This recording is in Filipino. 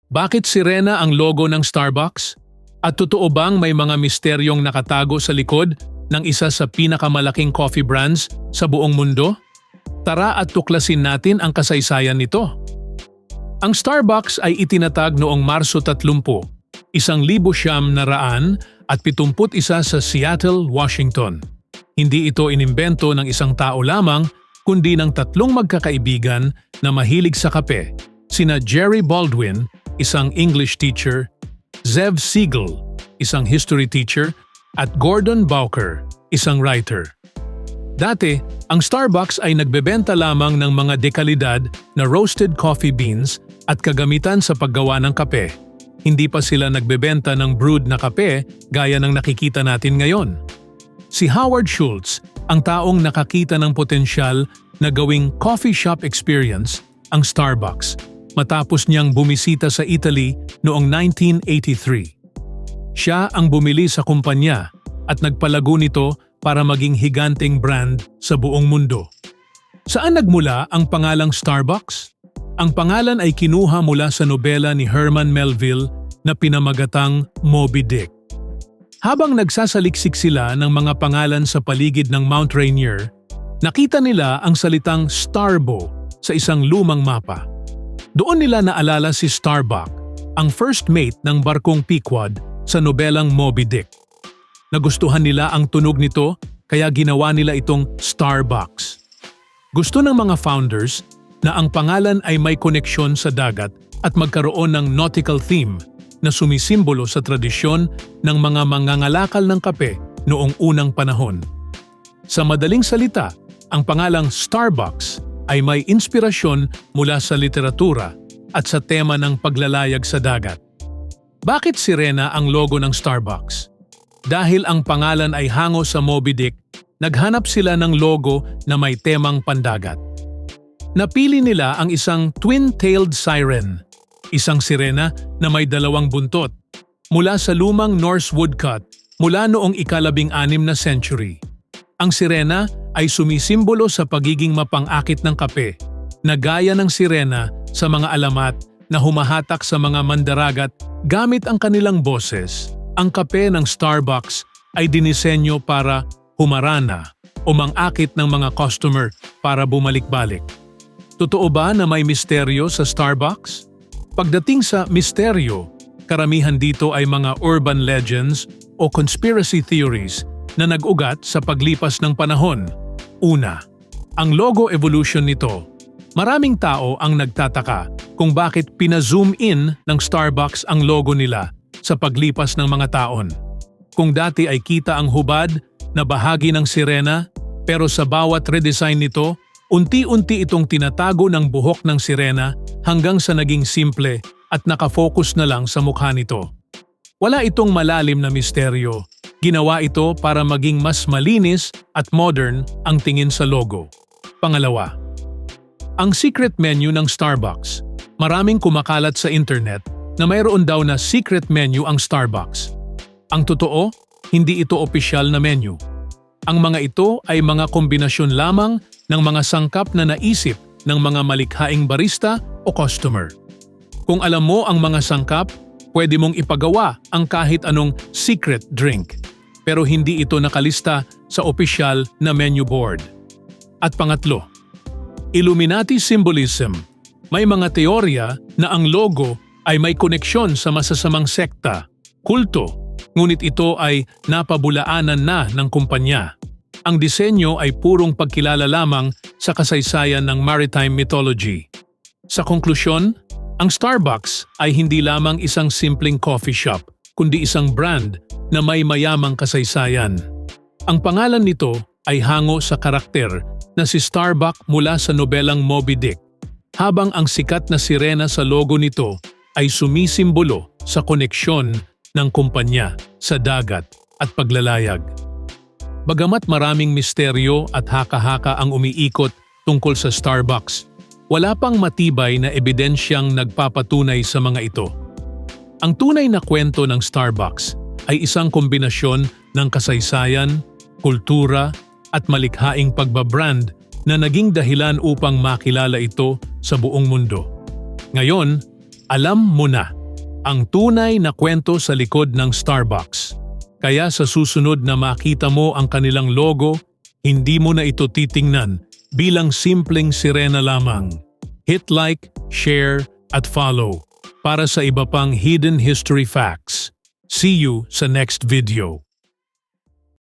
Bakit sirena ang logo ng Starbucks? At totoo bang may mga misteryong nakatago sa likod ng isa sa pinakamalaking coffee brands sa buong mundo? Tara at tuklasin natin ang kasaysayan nito. Ang Starbucks ay itinatag noong Marso 30, 1971 sa Seattle, Washington. Hindi ito inimbento ng isang tao lamang kundi ng tatlong magkakaibigan na mahilig sa kape, sina Jerry Baldwin, isang English teacher, Zev Siegel, isang history teacher, at Gordon Bowker, isang writer. Dati, ang Starbucks ay nagbebenta lamang ng mga dekalidad na roasted coffee beans at kagamitan sa paggawa ng kape. Hindi pa sila nagbebenta ng brewed na kape gaya ng nakikita natin ngayon. Si Howard Schultz, ang taong nakakita ng potensyal na gawing coffee shop experience ang Starbucks matapos niyang bumisita sa Italy noong 1983. Siya ang bumili sa kumpanya at nagpalago nito para maging higanteng brand sa buong mundo. Saan nagmula ang pangalang Starbucks? Ang pangalan ay kinuha mula sa nobela ni Herman Melville na pinamagatang Moby Dick. Habang nagsasaliksik sila ng mga pangalan sa paligid ng Mount Rainier, nakita nila ang salitang Starbo sa isang lumang mapa. Doon nila naalala si Starbuck, ang first mate ng barkong Pequod sa nobelang Moby Dick. Nagustuhan nila ang tunog nito kaya ginawa nila itong Starbucks. Gusto ng mga founders na ang pangalan ay may koneksyon sa dagat at magkaroon ng nautical theme na sumisimbolo sa tradisyon ng mga mangangalakal ng kape noong unang panahon. Sa madaling salita, ang pangalang Starbucks ay may inspirasyon mula sa literatura at sa tema ng paglalayag sa dagat. Bakit sirena ang logo ng Starbucks? Dahil ang pangalan ay hango sa Moby Dick, naghanap sila ng logo na may temang pandagat. Napili nila ang isang twin-tailed siren, isang sirena na may dalawang buntot, mula sa lumang Norse woodcut mula noong ika-16 na century. Ang sirena ay sumisimbolo sa pagiging mapang-akit ng kape, na gaya ng sirena sa mga alamat na humahatak sa mga mandaragat gamit ang kanilang boses. Ang kape ng Starbucks ay dinisenyo para humarana o mang-akit ng mga customer para bumalik-balik. Totoo ba na may misteryo sa Starbucks? Pagdating sa misteryo, karamihan dito ay mga urban legends o conspiracy theories na nag-ugat sa paglipas ng panahon. Una, ang logo evolution nito. Maraming tao ang nagtataka kung bakit pina-zoom in ng Starbucks ang logo nila sa paglipas ng mga taon. Kung dati ay kita ang hubad na bahagi ng sirena, pero sa bawat redesign nito, unti-unti itong tinatago ng buhok ng sirena hanggang sa naging simple at nakafocus na lang sa mukha nito. Wala itong malalim na misteryo. Ginawa ito para maging mas malinis at modern ang tingin sa logo. Pangalawa, ang secret menu ng Starbucks. Maraming kumakalat sa internet na mayroon daw na secret menu ang Starbucks. Ang totoo, hindi ito opisyal na menu. Ang mga ito ay mga kombinasyon lamang ng mga sangkap na naisip ng mga malikhaing barista o customer. Kung alam mo ang mga sangkap, pwede mong ipagawa ang kahit anong secret drink. Pero hindi ito nakalista sa opisyal na menu board. At pangatlo, Illuminati symbolism. May mga teorya na ang logo ay may koneksyon sa masasamang sekta, kulto, ngunit ito ay napabulaanan na ng kumpanya. Ang disenyo ay purong pagkilala lamang sa kasaysayan ng maritime mythology. Sa konklusyon, ang Starbucks ay hindi lamang isang simpleng coffee shop, kundi isang brand na may mayamang kasaysayan. Ang pangalan nito ay hango sa karakter na si Starbuck mula sa nobelang Moby Dick, habang ang sikat na sirena sa logo nito ay sumisimbolo sa koneksyon ng kumpanya sa dagat at paglalayag. Bagamat maraming misteryo at haka-haka ang umiikot tungkol sa Starbucks, wala pang matibay na ebidensyang nagpapatunay sa mga ito. Ang tunay na kwento ng Starbucks ay isang kombinasyon ng kasaysayan, kultura at malikhaing pagbabrand na naging dahilan upang makilala ito sa buong mundo. Ngayon, alam mo na. ang tunay na kwento sa likod ng Starbucks. Kaya sa susunod na makita mo ang kanilang logo, hindi mo na ito titingnan bilang simpleng sirena lamang. Hit like, share, at follow para sa iba pang hidden history facts. See you sa next video.